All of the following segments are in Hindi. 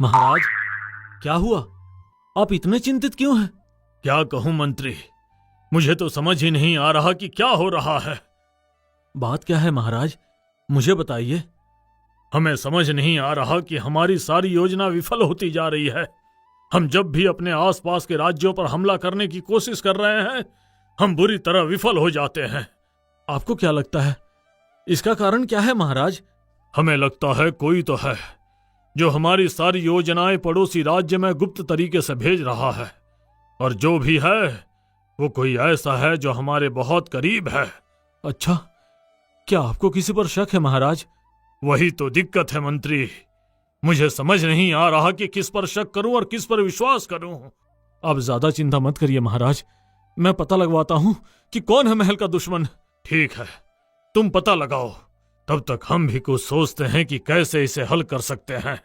महाराज, क्या हुआ? आप इतने चिंतित क्यों हैं? क्या कहूं मंत्री, मुझे तो समझ ही नहीं आ रहा कि क्या हो रहा है। बात क्या है महाराज, मुझे बताइए। हमें समझ नहीं आ रहा कि हमारी सारी योजना विफल होती जा रही है। हम जब भी अपने आसपास के राज्यों पर हमला करने की कोशिश कर रहे हैं, हम बुरी तरह विफल हो जाते हैं। आपको क्या लगता है, इसका कारण क्या है महाराज? हमें लगता है कोई तो है जो हमारी सारी योजनाएं पड़ोसी राज्य में गुप्त तरीके से भेज रहा है, और जो भी है वो कोई ऐसा है जो हमारे बहुत करीब है। अच्छा, क्या आपको किसी पर शक है महाराज? वही तो दिक्कत है मंत्री, मुझे समझ नहीं आ रहा कि किस पर शक करूं और किस पर विश्वास करूं। आप ज्यादा चिंता मत करिए महाराज, मैं पता लगवाता हूं कि कौन है महल का दुश्मन। ठीक है, तुम पता लगाओ, तब तक हम भी कुछ सोचते हैं कि कैसे इसे हल कर सकते हैं।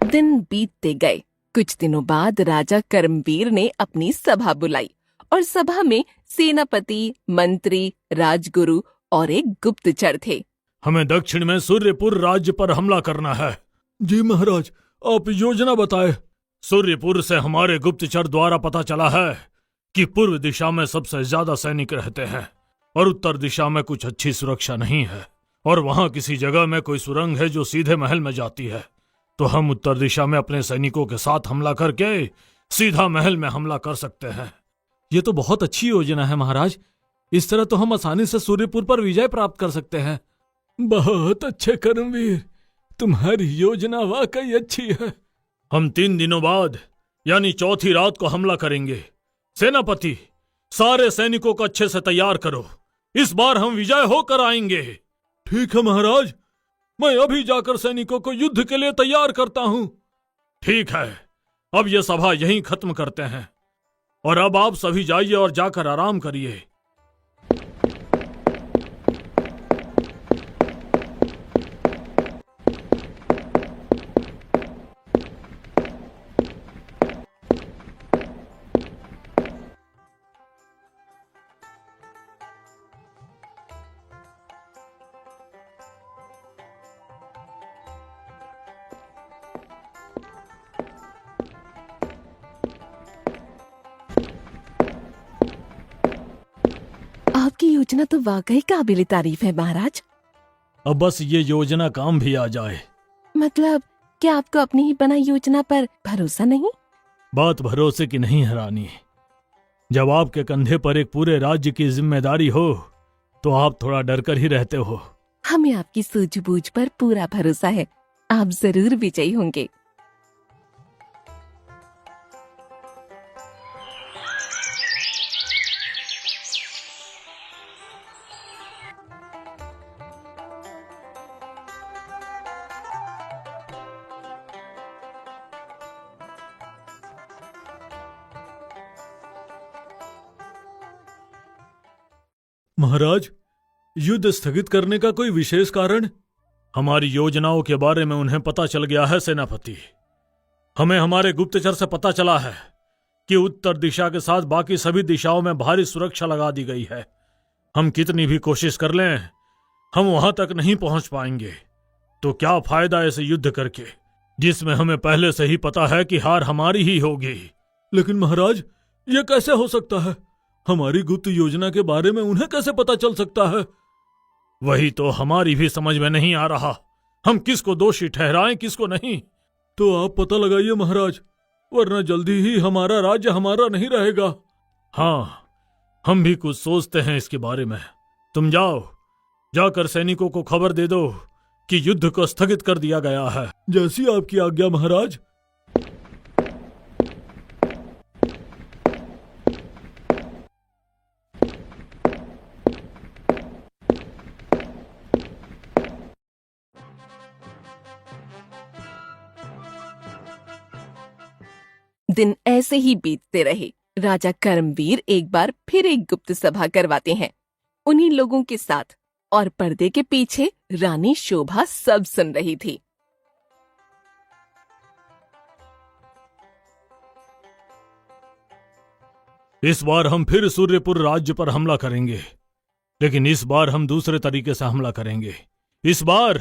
दिन बीतते गए। कुछ दिनों बाद राजा कर्मवीर ने अपनी सभा बुलाई और सभा में सेनापति, मंत्री, राजगुरु और एक गुप्तचर थे। हमें दक्षिण में सूर्यपुर राज्य पर हमला करना है। जी महाराज, आप योजना बताएं। सूर्यपुर से हमारे गुप्तचर द्वारा पता चला है कि पूर्व दिशा में सबसे ज्यादा सैनिक रहते हैं और उत्तर दिशा में कुछ अच्छी सुरक्षा नहीं है, और वहां किसी जगह में कोई सुरंग है जो सीधे महल में जाती है। तो हम उत्तर दिशा में अपने सैनिकों के साथ हमला करके सीधा महल में हमला कर सकते हैं। ये तो बहुत अच्छी योजना है महाराज, इस तरह तो हम आसानी से सूर्यपुर पर विजय प्राप्त कर सकते हैं। बहुत अच्छे कर्मवीर, तुम्हारी योजना वाकई अच्छी है। हम 3 दिनों बाद यानी चौथी रात को हमला करेंगे। सेनापति, सारे सैनिकों को अच्छे से तैयार करो, इस बार हम विजय होकर आएंगे। ठीक है महाराज, मैं अभी जाकर सैनिकों को युद्ध के लिए तैयार करता हूं। ठीक है, अब यह सभा यहीं खत्म करते हैं, और अब आप सभी जाइए और जाकर आराम करिए। आपकी योजना तो वाकई काबिल तारीफ है महाराज। अब बस ये योजना काम भी आ जाए। मतलब क्या आपको अपनी ही बनाई योजना पर भरोसा नहीं? बात भरोसे की नहीं है रानी, जब आपके कंधे पर एक पूरे राज्य की जिम्मेदारी हो तो आप थोड़ा डर कर ही रहते हो। हमें आपकी सूझबूझ पर पूरा भरोसा है, आप जरूर विजयी होंगे। महाराज, युद्ध स्थगित करने का कोई विशेष कारण? हमारी योजनाओं के बारे में उन्हें पता चल गया है सेनापति। हमें हमारे गुप्तचर से पता चला है कि उत्तर दिशा के साथ बाकी सभी दिशाओं में भारी सुरक्षा लगा दी गई है। हम कितनी भी कोशिश कर लें, हम वहां तक नहीं पहुंच पाएंगे। तो क्या फायदा ऐसे युद्ध करके जिसमें हमें पहले से ही पता है कि हार हमारी ही होगी। लेकिन महाराज, ये कैसे हो सकता है? हमारी गुप्त योजना के बारे में उन्हें कैसे पता चल सकता है? वही तो हमारी भी समझ में नहीं आ रहा, हम किसको दोषी ठहराएं किसको नहीं। तो आप पता लगाइए महाराज, वरना जल्दी ही हमारा राज्य हमारा नहीं रहेगा। हाँ, हम भी कुछ सोचते हैं इसके बारे में। तुम जाओ, जाकर सैनिकों को खबर दे दो कि युद्ध को स्थगित कर दिया गया है। जैसी आपकी आज्ञा महाराज। दिन ऐसे ही बीतते रहे। राजा कर्मवीर एक बार फिर एक गुप्त सभा करवाते हैं उन्हीं लोगों के साथ, और पर्दे के पीछे रानी शोभा सब सुन रही थी। इस बार हम फिर सूर्यपुर राज्य पर हमला करेंगे, लेकिन इस बार हम दूसरे तरीके से हमला करेंगे। इस बार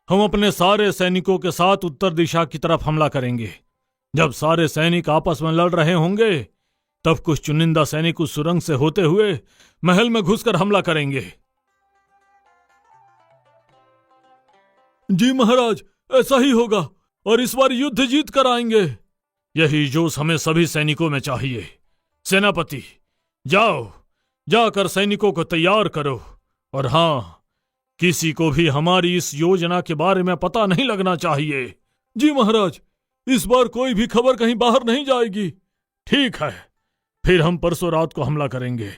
हम अपने सारे सैनिकों के साथ उत्तर दिशा की तरफ हमला करेंगे। जब सारे सैनिक आपस में लड़ रहे होंगे, तब कुछ चुनिंदा सैनिक उस सुरंग से होते हुए महल में घुसकर हमला करेंगे। जी महाराज, ऐसा ही होगा और इस बार युद्ध जीत कर आएंगे। यही जोश हमें सभी सैनिकों में चाहिए। सेनापति, जाओ, जाकर सैनिकों को तैयार करो। और हां, किसी को भी हमारी इस योजना के बारे में पता नहीं लगना चाहिए। जी महाराज, इस बार कोई भी खबर कहीं बाहर नहीं जाएगी। ठीक है, फिर हम परसों रात को हमला करेंगे।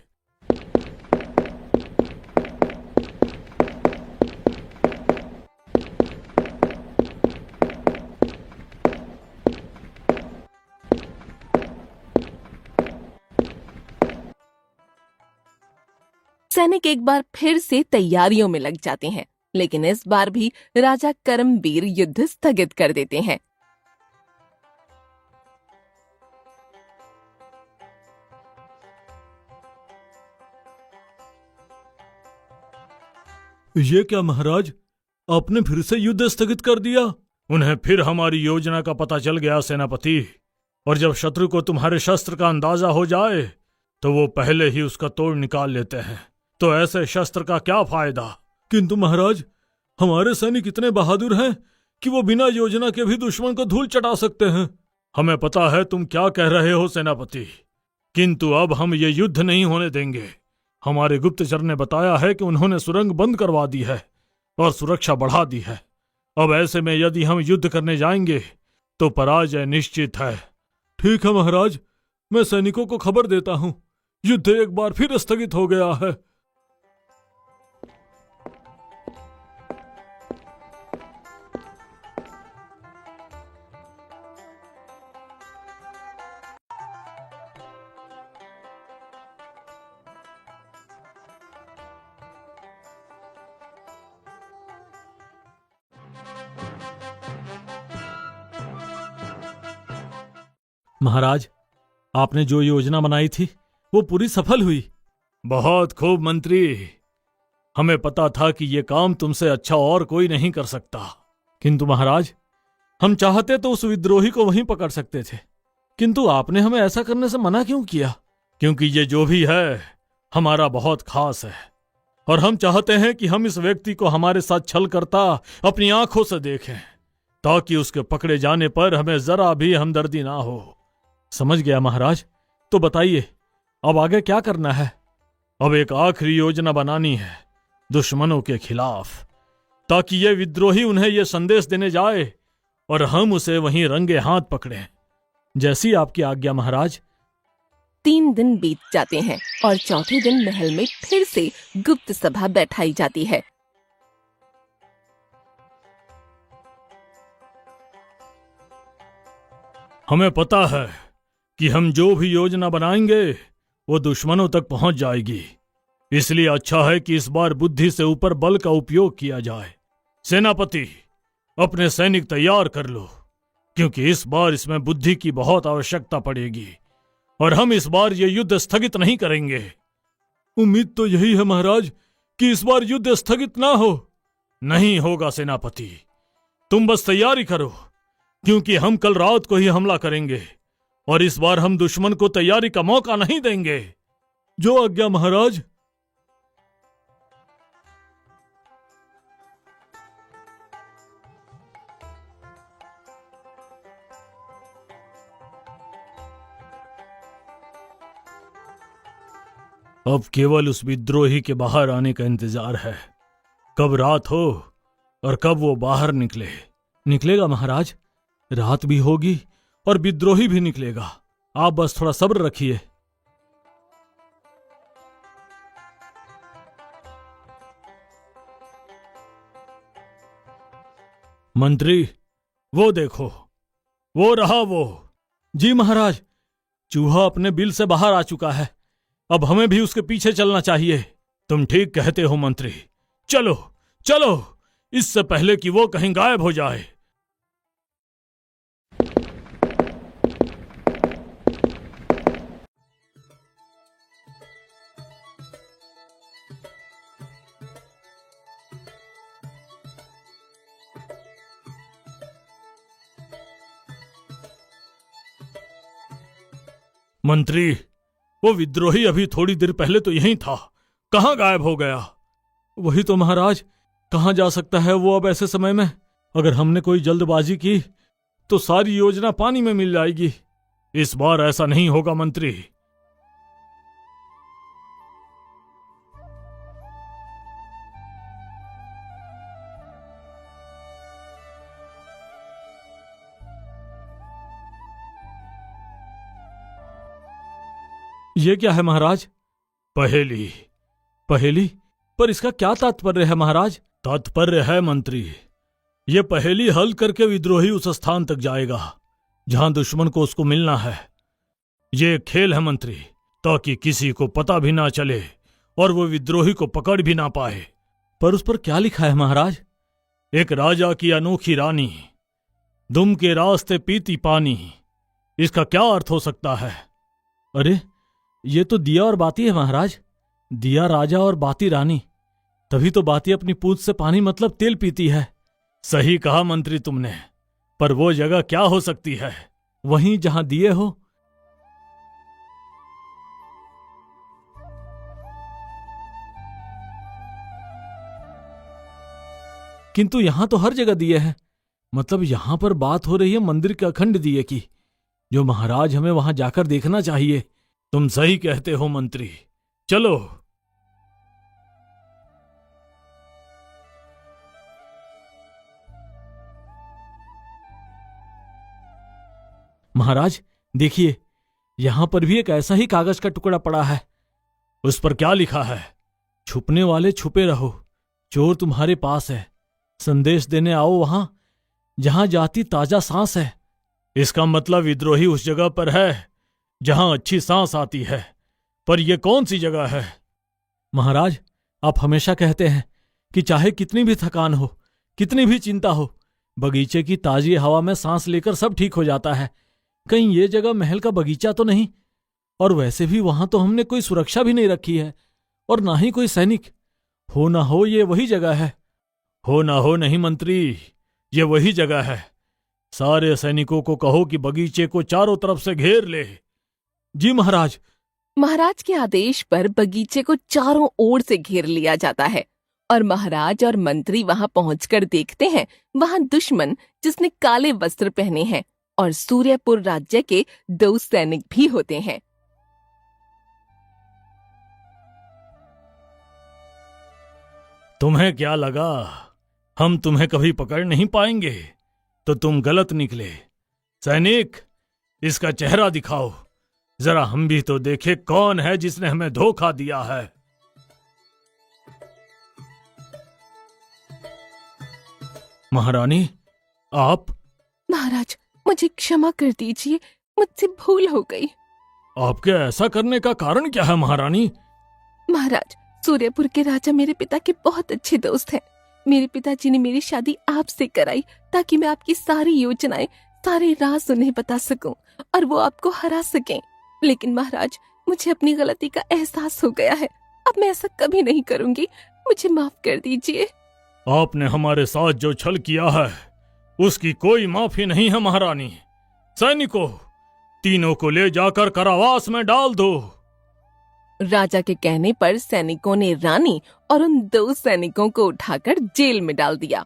सैनिक एक बार फिर से तैयारियों में लग जाते हैं, लेकिन इस बार भी राजा करमवीर युद्ध स्थगित कर देते हैं। ये क्या महाराज, आपने फिर से युद्ध स्थगित कर दिया? उन्हें फिर हमारी योजना का पता चल गया सेनापति, और जब शत्रु को तुम्हारे शस्त्र का अंदाजा हो जाए तो वो पहले ही उसका तोड़ निकाल लेते हैं। तो ऐसे शस्त्र का क्या फायदा? किंतु महाराज, हमारे सैनिक इतने बहादुर हैं कि वो बिना योजना के भी दुश्मन को धूल चटा सकते हैं। हमें पता है तुम क्या कह रहे हो सेनापति, किंतु अब हम ये युद्ध नहीं होने देंगे। हमारे गुप्तचर ने बताया है कि उन्होंने सुरंग बंद करवा दी है और सुरक्षा बढ़ा दी है। अब ऐसे में यदि हम युद्ध करने जाएंगे तो पराजय निश्चित है। ठीक है महाराज, मैं सैनिकों को खबर देता हूं, युद्ध एक बार फिर स्थगित हो गया है। महाराज, आपने जो योजना बनाई थी वो पूरी सफल हुई। बहुत खूब मंत्री, हमें पता था कि ये काम तुमसे अच्छा और कोई नहीं कर सकता। किंतु महाराज, हम चाहते तो उस विद्रोही को वहीं पकड़ सकते थे, किंतु आपने हमें ऐसा करने से मना क्यों किया? क्योंकि ये जो भी है हमारा बहुत खास है, और हम चाहते हैं कि हम इस व्यक्ति को हमारे साथ छल करता अपनी आंखों से देखें, ताकि उसके पकड़े जाने पर हमें जरा भी हमदर्दी ना हो। समझ गया महाराज, तो बताइए अब आगे क्या करना है? अब एक आखिरी योजना बनानी है दुश्मनों के खिलाफ, ताकि ये विद्रोही उन्हें यह संदेश देने जाए और हम उसे वहीं रंगे हाथ पकड़ें। जैसी आपकी आज्ञा महाराज। 3 दिन बीत जाते हैं और चौथे दिन महल में फिर से गुप्त सभा बैठाई जाती है। हमें पता है कि हम जो भी योजना बनाएंगे वो दुश्मनों तक पहुंच जाएगी, इसलिए अच्छा है कि इस बार बुद्धि से ऊपर बल का उपयोग किया जाए। सेनापति, अपने सैनिक तैयार कर लो, क्योंकि इस बार इसमें बुद्धि की बहुत आवश्यकता पड़ेगी और हम इस बार ये युद्ध स्थगित नहीं करेंगे। उम्मीद तो यही है महाराज कि इस बार युद्ध स्थगित ना हो। नहीं होगा सेनापति, तुम बस तैयारी करो, क्योंकि हम कल रात को ही हमला करेंगे और इस बार हम दुश्मन को तैयारी का मौका नहीं देंगे। जो आज्ञा महाराज। अब केवल उस विद्रोही के बाहर आने का इंतजार है। कब रात हो और कब वो बाहर निकले। निकलेगा महाराज, रात भी होगी और विद्रोही भी निकलेगा। आप बस थोड़ा सब्र रखिए। मंत्री, वो देखो, वो रहा वो। जी महाराज, चूहा अपने बिल से बाहर आ चुका है। अब हमें भी उसके पीछे चलना चाहिए। तुम ठीक कहते हो मंत्री, चलो चलो, इससे पहले कि वो कहीं गायब हो जाए। मंत्री, वो विद्रोही अभी थोड़ी देर पहले तो यहीं था, कहाँ गायब हो गया? वही तो महाराज, कहाँ जा सकता है वो अब ऐसे समय में? अगर हमने कोई जल्दबाजी की तो सारी योजना पानी में मिल जाएगी। इस बार ऐसा नहीं होगा मंत्री। ये क्या है महाराज? पहेली। पहेली? पर इसका क्या तात्पर्य है महाराज? तात्पर्य है मंत्री, ये पहेली हल करके विद्रोही उस स्थान तक जाएगा जहां दुश्मन को उसको मिलना है। ये एक खेल है मंत्री, ताकि किसी को पता भी ना चले और वो विद्रोही को पकड़ भी ना पाए। पर उस पर क्या लिखा है महाराज? एक राजा की अनोखी रानी, दुम के रास्ते पीती पानी। इसका क्या अर्थ हो सकता है? अरे, ये तो दिया और बाती है महाराज। दिया राजा और बाती रानी, तभी तो बाती अपनी पूंछ से पानी मतलब तेल पीती है। सही कहा मंत्री तुमने, पर वो जगह क्या हो सकती है? वहीं जहां दिए हो। किंतु यहां तो हर जगह दिए हैं, मतलब यहां पर बात हो रही है मंदिर के अखंड दिए की, जो महाराज हमें वहां जाकर देखना चाहिए। तुम सही कहते हो मंत्री, चलो। महाराज देखिए, यहां पर भी एक ऐसा ही कागज का टुकड़ा पड़ा है। उस पर क्या लिखा है? छुपने वाले छुपे रहो, चोर तुम्हारे पास है, संदेश देने आओ वहां जहां जाती ताजा सांस है। इसका मतलब विद्रोही उस जगह पर है जहां अच्छी सांस आती है, पर यह कौन सी जगह है? महाराज, आप हमेशा कहते हैं कि चाहे कितनी भी थकान हो, कितनी भी चिंता हो, बगीचे की ताजी हवा में सांस लेकर सब ठीक हो जाता है। कहीं ये जगह महल का बगीचा तो नहीं? और वैसे भी वहां तो हमने कोई सुरक्षा भी नहीं रखी है, और ना ही कोई सैनिक। हो ना हो ये वही जगह है। हो ना हो नहीं मंत्री, ये वही जगह है। सारे सैनिकों को कहो कि बगीचे को चारों तरफ से घेर ले। जी महाराज। महाराज के आदेश पर बगीचे को चारों ओर से घेर लिया जाता है और महाराज और मंत्री वहां पहुंचकर देखते हैं वहां दुश्मन, जिसने काले वस्त्र पहने हैं, और सूर्यपुर राज्य के 2 सैनिक भी होते हैं। तुम्हें क्या लगा हम तुम्हें कभी पकड़ नहीं पाएंगे? तो तुम गलत निकले। सैनिक, इसका चेहरा दिखाओ, जरा हम भी तो देखे कौन है जिसने हमें धोखा दिया है। महारानी, आप? महाराज, मुझे क्षमा कर दीजिए, मुझसे भूल हो गई। आपके ऐसा करने का कारण क्या है महारानी? महाराज, सूर्यपुर के राजा मेरे पिता के बहुत अच्छे दोस्त हैं। मेरे पिताजी ने मेरी शादी आपसे कराई ताकि मैं आपकी सारी योजनाएं, सारे राज उन्हें बता सकूं और वो आपको हरा सकें। लेकिन महाराज, मुझे अपनी गलती का एहसास हो गया है। अब मैं ऐसा कभी नहीं करूंगी, मुझे माफ कर दीजिए। आपने हमारे साथ जो छल किया है उसकी कोई माफी नहीं है महारानी। सैनिकों, तीनों को ले जाकर कारावास में डाल दो। राजा के कहने पर सैनिकों ने रानी और उन 2 सैनिकों को उठाकर जेल में डाल दिया।